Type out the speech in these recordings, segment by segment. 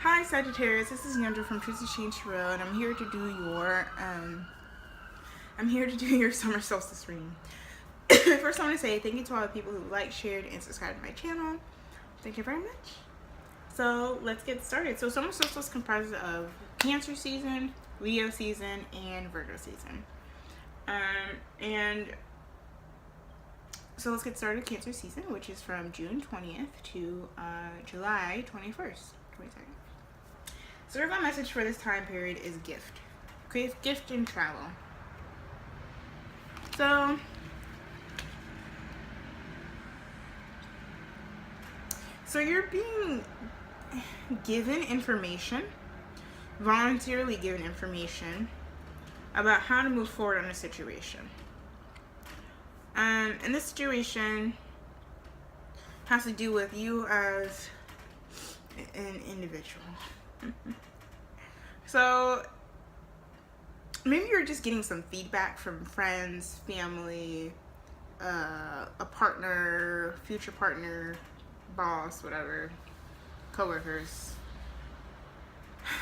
Hi Sagittarius, this is Yandra from Truth to Change Tarot, and I'm here to do your summer solstice reading. First, I want to say thank you to all the people who liked, shared, and subscribed to my channel. Thank you very much. So let's get started. So summer solstice comprises of Cancer season, Leo season, and Virgo season. And so let's get started. Cancer season, which is from June 20th to July 21st, 22nd. So my message for this time period is gift. Gift and travel. So you're being given information, voluntarily given information about how to move forward on a situation. And this situation has to do with you as an individual. So maybe you're just getting some feedback from friends, family, a partner, future partner, boss, whatever, coworkers,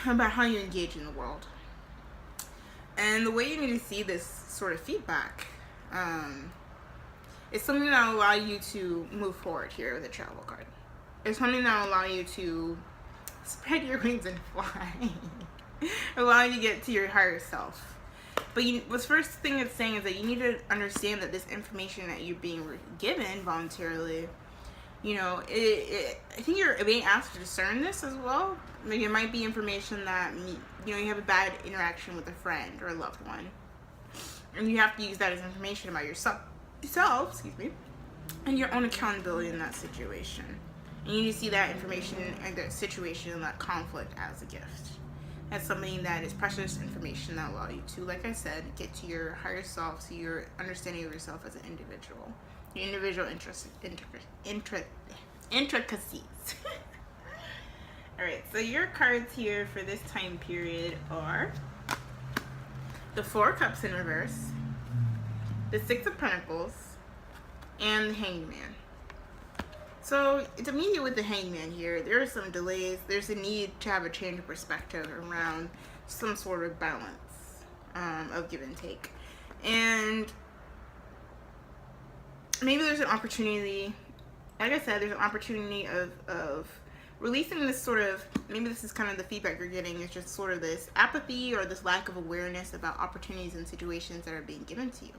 about how you engage in the world. And the way you need to see this sort of feedback is something that will allow you to move forward here with a travel card. It's something that will allow you to spread your wings and fly. Allow you to get to your higher self. But what's first thing it's saying is that you need to understand that this information that you're being given voluntarily, I think you're being asked to discern this as well. Maybe it might be information that, you have a bad interaction with a friend or a loved one. And you have to use that as information about yourself, and your own accountability in that situation. And you need to see that information and that situation and that conflict as a gift. That's something that is precious information that will allow you to, like I said, get to your higher self, so your understanding of yourself as an individual. Your individual intricacies. Alright, so your cards here for this time period are the Four of Cups in reverse, the Six of Pentacles, and the Hangman. So it's immediate with the Hangman here. There are some delays. There's a need to have a change of perspective around some sort of balance of give and take. And maybe there's an opportunity, like I said, there's an opportunity of releasing this sort of, maybe this is kind of the feedback you're getting, is just sort of this apathy or this lack of awareness about opportunities and situations that are being given to you.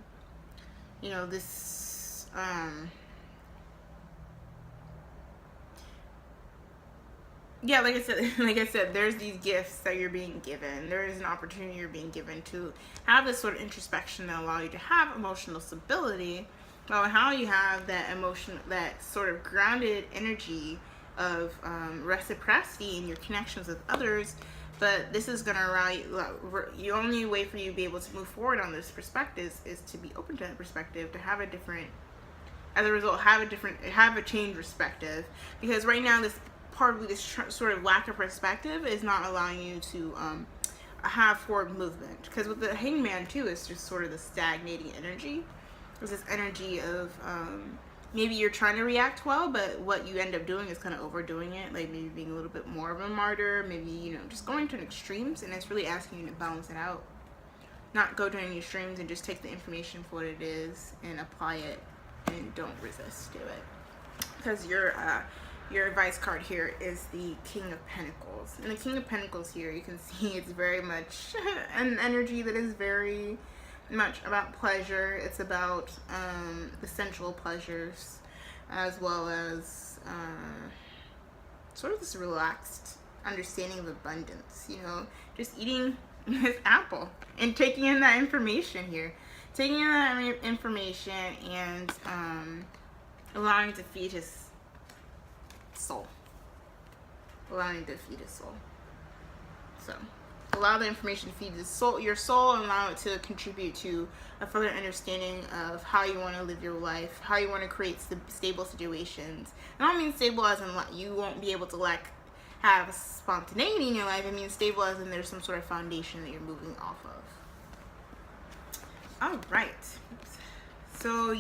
Yeah, like I said, there's these gifts that you're being given. There is an opportunity you're being given to have this sort of introspection that allow you to have emotional stability, while how you have that emotion, that sort of grounded energy of reciprocity in your connections with others. But this is going to allow you, the only way for you to be able to move forward on this perspective is to be open to that perspective, to have a different, as a result, have a changed perspective. Because right now, this sort of lack of perspective is not allowing you to have forward movement. Because with the Hangman too, it's just sort of the stagnating energy. There's this energy of maybe you're trying to react well, but what you end up doing is kind of overdoing it, like maybe being a little bit more of a martyr, maybe just going to extremes. And it's really asking you to balance it out, not go to any extremes, and just take the information for what it is and apply it, and don't resist to it. Because your advice card here is the King of Pentacles. And the King of Pentacles here, you can see it's very much an energy that is very much about pleasure. It's about the sensual pleasures, as well as sort of this relaxed understanding of abundance. Just eating this apple and taking in that information here. Taking in that information and allowing it to feed his soul. Allowing to feed his soul. So allow the information to feed your soul, and allow it to contribute to a further understanding of how you want to live your life, how you want to create stable situations. And I don't mean stable as in you won't be able to have spontaneity in your life. I mean stable as in there's some sort of foundation that you're moving off of. All right. So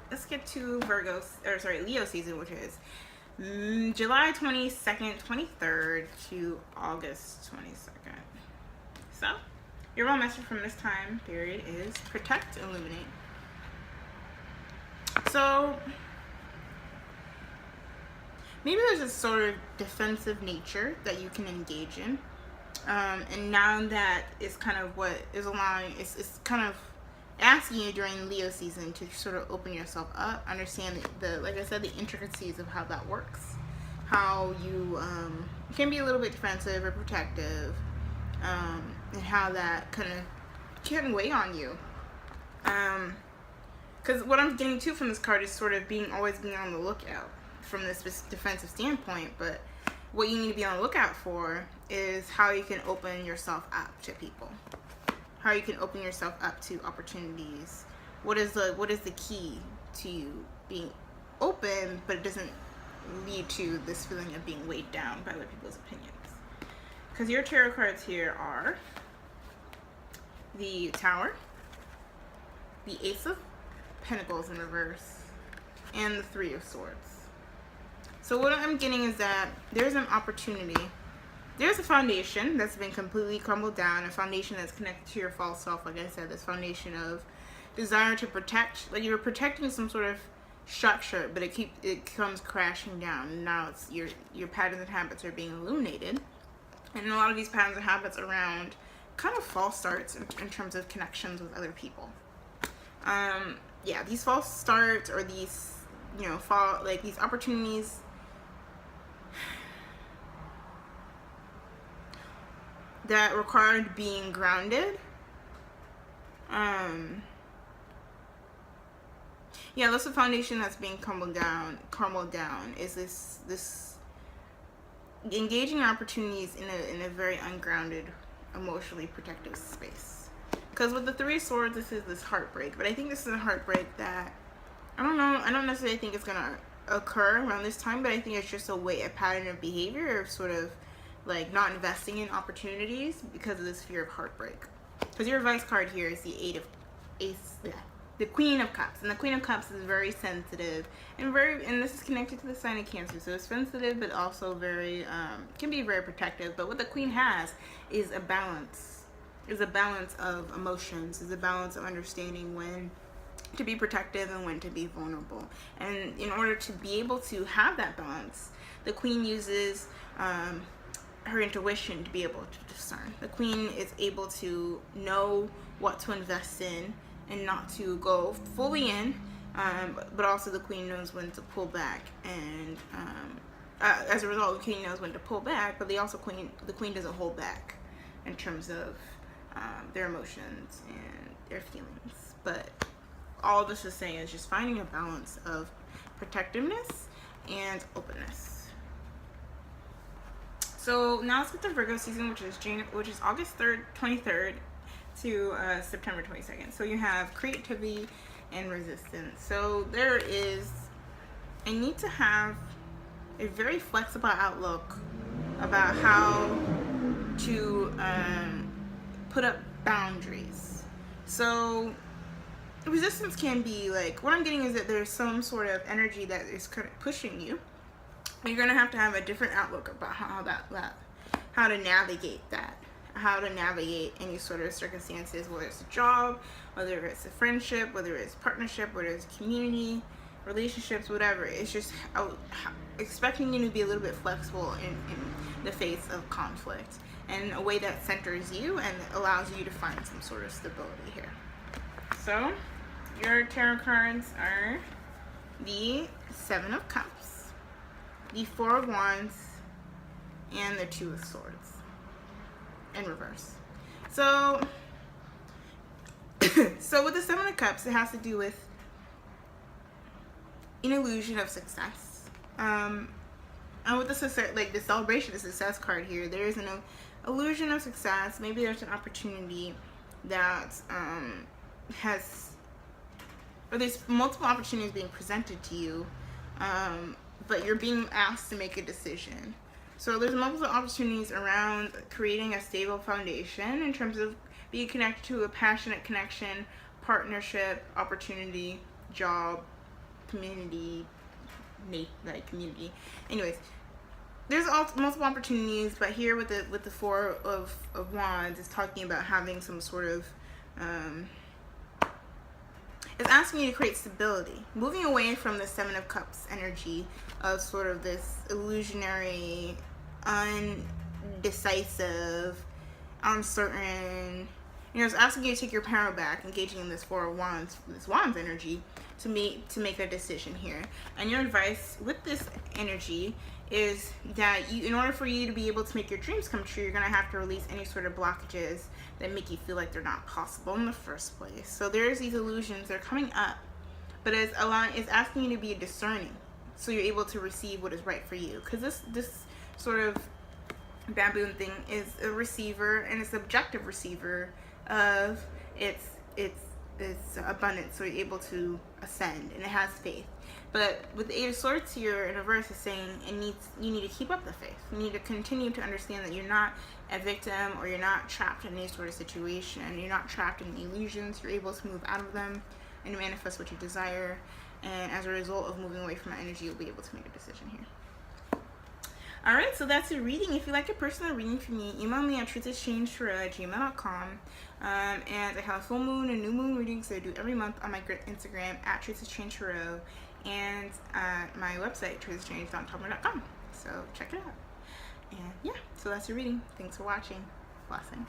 let's get to Leo season, which is July 22nd, 23rd to August 22nd. So, your real message from this time period is protect, illuminate. So, maybe there's a sort of defensive nature that you can engage in. And now that is kind of what is allowing, it's kind of asking you during Leo season to sort of open yourself up, understand like I said, the intricacies of how that works, how you can be a little bit defensive or protective, and how that kind of can weigh on you. Because what I'm getting to from this card is sort of always being on the lookout from this defensive standpoint, but what you need to be on the lookout for is how you can open yourself up to people, how you can open yourself up to opportunities. What is the key to you being open, but it doesn't lead to this feeling of being weighed down by other people's opinions? Because your tarot cards here are the Tower, the Ace of Pentacles in reverse, and the Three of Swords. So what I'm getting is that there's an opportunity. There's a foundation that's been completely crumbled down, a foundation that's connected to your false self. Like I said, this foundation of desire to protect, like you were protecting some sort of structure, but it comes crashing down. And now it's your patterns and habits are being illuminated, and a lot of these patterns and habits around kind of false starts in terms of connections with other people. Yeah, these false starts or these, these opportunities that required being grounded. Yeah, that's the foundation that's being crumbled down is this engaging opportunities in a very ungrounded, emotionally protective space. Because with the Three of Swords, this is this heartbreak, but I think this is a heartbreak that I don't necessarily think it's gonna occur around this time, but I think it's just a pattern of behavior of sort of like not investing in opportunities because of this fear of heartbreak. Because your advice card here is the the Queen of Cups, and the Queen of Cups is very sensitive and this is connected to the sign of Cancer, so it's sensitive but also very can be very protective. But what the Queen has is a balance. Is a balance of emotions, is a balance of understanding when to be protective and when to be vulnerable. And in order to be able to have that balance, the Queen uses her intuition to be able to discern. The Queen is able to know what to invest in and not to go fully in, but also the Queen knows when to pull back. And as a result, the Queen knows when to pull back, but the Queen doesn't hold back in terms of their emotions and their feelings. But all this is saying is just finding a balance of protectiveness and openness. So now let's get to Virgo season, which is August 23rd to September 22nd. So you have creativity and resistance. So there is a need to have a very flexible outlook about how to put up boundaries. So resistance can be like, what I'm getting is that there's some sort of energy that is kind of pushing you. You're gonna have to have a different outlook about how to navigate that, how to navigate any sort of circumstances, whether it's a job, whether it's a friendship, whether it's partnership, whether it's community, relationships, whatever. It's just expecting you to be a little bit flexible in the face of conflict, in a way that centers you and allows you to find some sort of stability here. So your tarot cards are the Seven of Cups, the Four of Wands, and the Two of Swords in reverse. So with the Seven of Cups, it has to do with an illusion of success. And with the celebration of success card here, there is an illusion of success. Maybe there's an opportunity that there's multiple opportunities being presented to you, but you're being asked to make a decision. So there's multiple opportunities around creating a stable foundation in terms of being connected to a passionate connection, partnership, opportunity, job, community, like community. Anyways, there's multiple opportunities, but here with the Four of Wands, it's talking about having some sort of it's asking you to create stability, moving away from the Seven of Cups energy of sort of this illusionary, undecisive, uncertain. It's asking you to take your power back, engaging in this Four of Wands, this Wands energy, to make a decision here. And your advice with this energy is that in order for you to be able to make your dreams come true, you're going to have to release any sort of blockages that make you feel like they're not possible in the first place. So there's these illusions, they're coming up, but it's asking you to be discerning, so you're able to receive what is right for you. Because this sort of baboon thing is a receiver, and it's an objective receiver of its abundance, so you're able to ascend, and it has faith. But with the Eight of Swords here in reverse, is saying you need to keep up the faith. You need to continue to understand that you're not a victim, or you're not trapped in any sort of situation. You're not trapped in illusions. You're able to move out of them and manifest what you desire. And as a result of moving away from that energy, you'll be able to make a decision here. Alright, so that's your reading. If you'd like a personal reading from me, email me at truthexchange@gmail.com. And I have full moon and new moon readings that I do every month on my Instagram at truthexchange, and my website, truthexchange.tumblr.com. So check it out. And yeah, so that's your reading. Thanks for watching. Blessings.